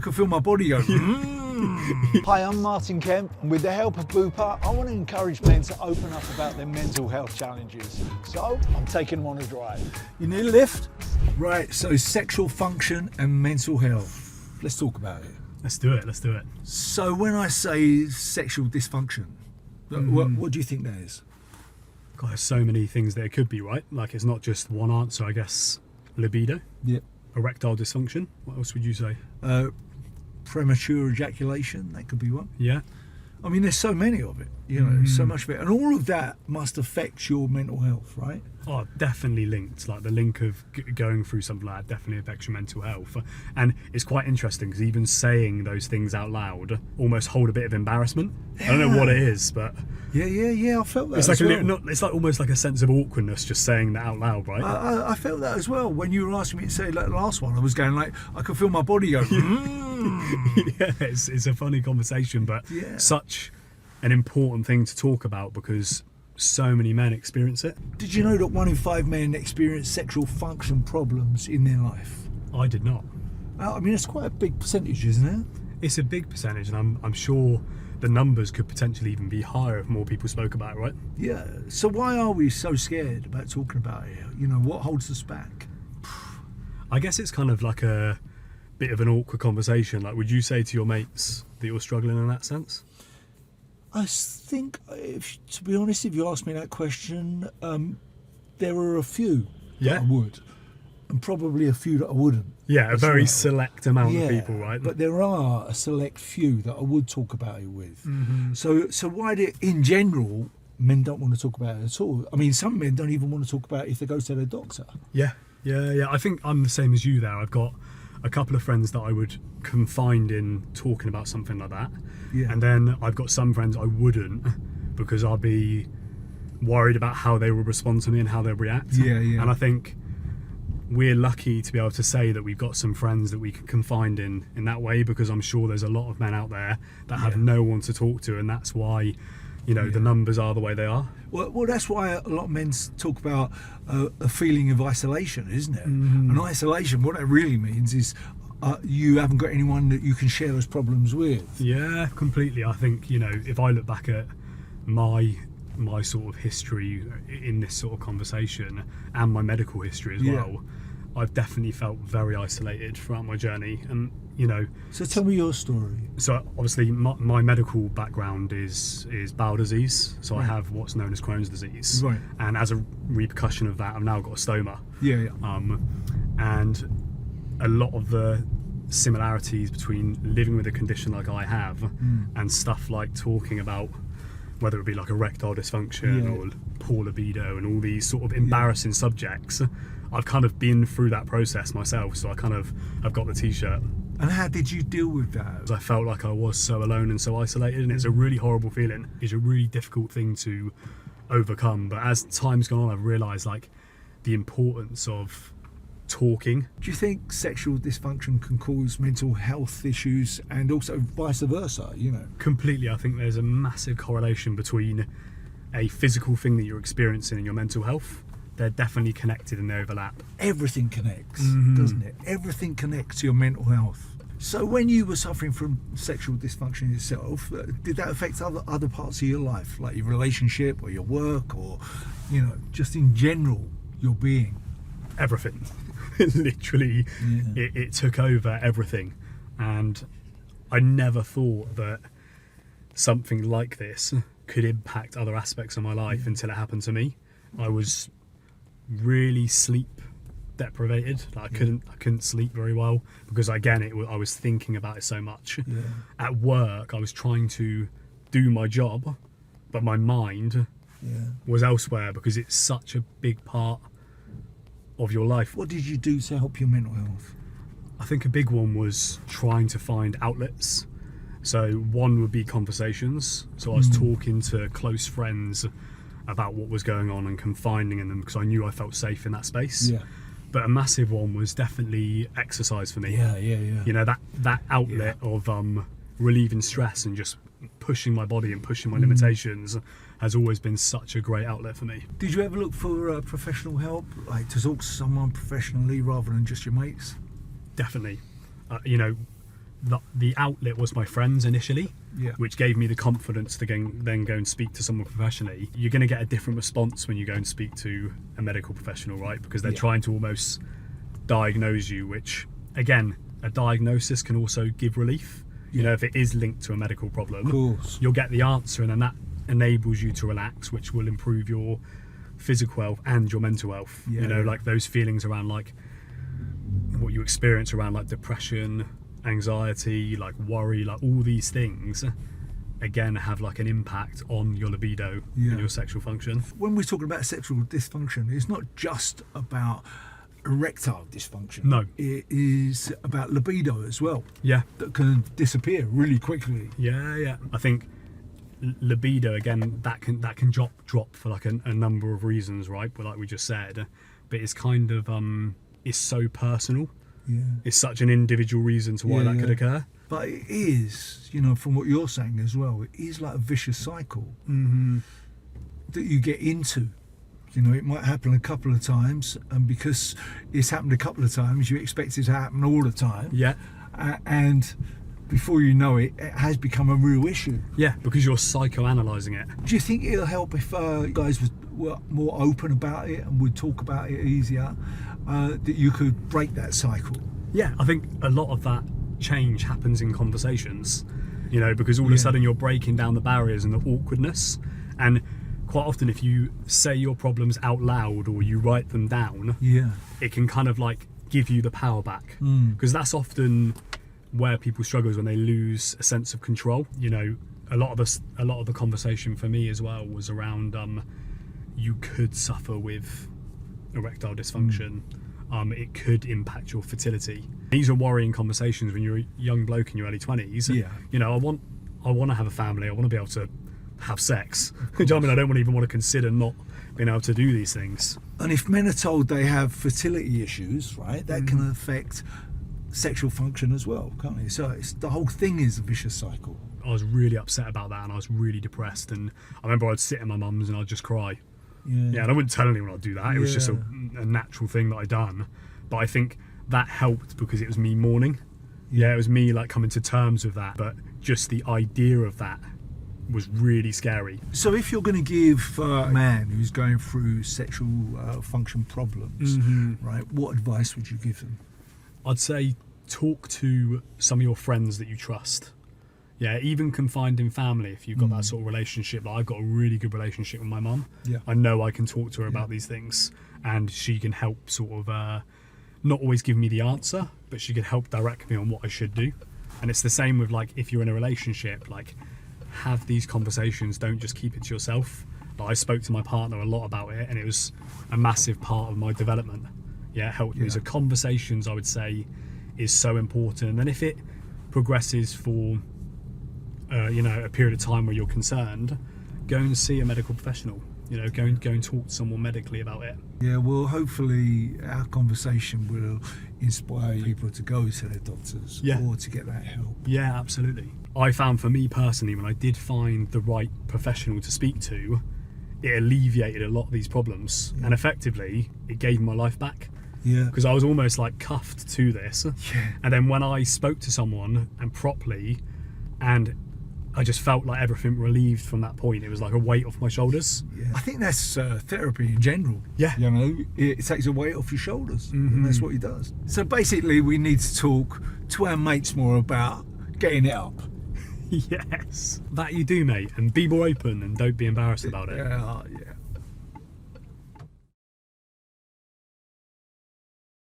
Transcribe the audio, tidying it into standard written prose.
could feel my body go. Hi, I'm Martin Kemp, and with the help of Bupa, I want to encourage men to open up about their mental health challenges. So I'm taking them on a drive. You need a lift? Right, so sexual function and mental health. Let's talk about it. Let's do it. So when I say sexual dysfunction, what do you think that is? God, there's so many things that it could be, right? Like, it's not just one answer, I guess. Libido, Yep. erectile dysfunction. What else would you say? Premature ejaculation, that could be one. Yeah. I mean, there's so many of it, you know, so much of it. And all of that must affect your mental health, right? Oh, definitely linked. Like, the link of going through something like that definitely affects your mental health. And it's quite interesting because even saying those things out loud almost hold a bit of embarrassment. I don't know what it is, but Yeah, I felt that. it's like as well. it's like almost like a sense of awkwardness just saying that out loud, right? I felt that as well. When you were asking me to say like the last one, I was going like, I could feel my body go. Yeah, it's a funny conversation, but such an important thing to talk about because so many men experience it. Did you know that 1 in 5 men experience sexual function problems in their life? I did not. I mean, it's quite a big percentage, isn't it? It's a big percentage, and I'm sure the numbers could potentially even be higher if more people spoke about it, right? Yeah. So why are we so scared about talking about it? You know, what holds us back? I guess it's kind of like a bit of an awkward conversation. Like, would you say to your mates that you're struggling in that sense? I think, to be honest, if you ask me that question, there are a few that I would, and probably a few that I wouldn't. Yeah, a very select amount of people, right? But there are a select few that I would talk about it with. So why do, in general, men don't want to talk about it at all? I mean, some men don't even want to talk about it if they go to their doctor. Yeah. I think I'm the same as you there. I've got a couple of friends that I would confide in talking about something like that. Yeah. And then I've got some friends I wouldn't because I'll be worried about how they will respond to me and how they'll react. Yeah. And I think we're lucky to be able to say that we've got some friends that we can confide in that way, because I'm sure there's a lot of men out there that have no one to talk to, and that's why, you know, the numbers are the way they are. Well, that's why a lot of men talk about a feeling of isolation, isn't it? And isolation, what that really means is you haven't got anyone that you can share those problems with. Yeah, completely. I think, you know, if I look back at my sort of history in this sort of conversation and my medical history as well, I've definitely felt very isolated throughout my journey. And, you know, so tell me your story. So obviously my medical background is bowel disease, so I have what's known as Crohn's disease, and as a repercussion of that I've now got a stoma. And a lot of the similarities between living with a condition like I have and stuff like talking about whether it be like erectile dysfunction or poor libido and all these sort of embarrassing subjects, I've kind of been through that process myself, so I've got the t-shirt. And how did you deal with that? I felt like I was so alone and so isolated, and it's a really horrible feeling. It's a really difficult thing to overcome, but as time's gone on I've realised like the importance of talking. Do you think sexual dysfunction can cause mental health issues and also vice versa, you know? Completely. I think there's a massive correlation between a physical thing that you're experiencing and your mental health. They're definitely connected and they overlap. Everything connects, doesn't it? Everything connects to your mental health. So when you were suffering from sexual dysfunction yourself, did that affect other parts of your life, like your relationship or your work, or, you know, just in general, your being? Everything. Literally, it took over everything. And I never thought that something like this could impact other aspects of my life until it happened to me. I was really sleep deprivated. Like I couldn't sleep very well because, again, I was thinking about it so much. At work I was trying to do my job, but my mind was elsewhere because it's such a big part of your life. What did you do to help your mental health? I think a big one was trying to find outlets. So one would be conversations. So I was talking to close friends about what was going on and confiding in them because I knew I felt safe in that space. But a massive one was definitely exercise for me. You know, that outlet of relieving stress and just pushing my body and pushing my limitations has always been such a great outlet for me. Did you ever look for professional help, like to talk to someone professionally rather than just your mates? Definitely. You know, the outlet was my friends initially, Yeah. which gave me the confidence to then go and speak to someone professionally. You're going to get a different response when you go and speak to a medical professional, right? Because they're Yeah. trying to almost diagnose you, which, again, a diagnosis can also give relief. You know, if it is linked to a medical problem, Of course. you'll get the answer, and then that enables you to relax, which will improve your physical health and your mental health. Yeah, you know, yeah. like those feelings around like what you experience around like depression, anxiety, like worry, like all these things again have like an impact on your libido Yeah. and your sexual function. When we're talking about sexual dysfunction, it's not just about erectile dysfunction. No. It is about libido as well, Yeah, that can disappear really quickly. yeah. I think libido again that can drop for like a number of reasons, right? But like we just said, but it's kind of it's so personal. Yeah. It's such an individual reason to why Yeah, that could yeah. occur. But it is, you know, from what you're saying as well, it is like a vicious cycle that you get into. You know, it might happen a couple of times, and because it's happened a couple of times, you expect it to happen all the time. Yeah, And before you know it, it has become a real issue. yeah, because you're psychoanalyzing it. Do you think it'll help if you guys were more open about it and would talk about it easier, that you could break that cycle? Yeah, I think a lot of that change happens in conversations, you know, because all of Yeah. a sudden you're breaking down the barriers and the awkwardness. And quite often, if you say your problems out loud or you write them down, Yeah. it can kind of like give you the power back. Mm. Because that's often where people struggle, is when they lose a sense of control. You know, a lot of the conversation for me as well was around you could suffer with erectile dysfunction. It could impact your fertility. These are worrying conversations when you're a young bloke in your early 20s. Yeah. You know, I want to have a family. I want to be able to have sex. Do you know what I mean? I don't even want to consider not being able to do these things. And if men are told they have fertility issues, right, that can affect sexual function as well, can't it? So the whole thing is a vicious cycle. I was really upset about that, and I was really depressed. And I remember I'd sit in my mum's and I'd just cry. Yeah, and I wouldn't tell anyone I'd do that. It was just a natural thing that I'd done. But I think that helped because it was me mourning. Yeah, it was me like coming to terms with that. But just the idea of that was really scary. So if you're going to give a man who's going through sexual function problems, right, what advice would you give them? I'd say talk to some of your friends that you trust. Yeah, even confined in family, if you've got that sort of relationship. Like, I've got a really good relationship with my mum. Yeah. I know I can talk to her about these things, and she can help sort of not always give me the answer, but she can help direct me on what I should do. And it's the same with like if you're in a relationship, like have these conversations, don't just keep it to yourself. Like, I spoke to my partner a lot about it, and it was a massive part of my development. Yeah, it helped me. So conversations, I would say, is so important. And then if it progresses for you know, a period of time where you're concerned, go and see a medical professional. You know, go and talk to someone medically about it. Yeah, well, hopefully our conversation will inspire people to go to their doctors or to get that help. Yeah, absolutely. I found for me personally, when I did find the right professional to speak to, it alleviated a lot of these problems, and effectively it gave my life back. Yeah. Because I was almost like cuffed to this. Yeah. And then when I spoke to someone and properly, and I just felt like everything relieved from that point. It was like a weight off my shoulders. Yeah. I think that's therapy in general. Yeah. You know, it takes a weight off your shoulders, and that's what he does. So basically, we need to talk to our mates more about getting it up. Yes. That you do, mate. And be more open and don't be embarrassed about it. Yeah, yeah.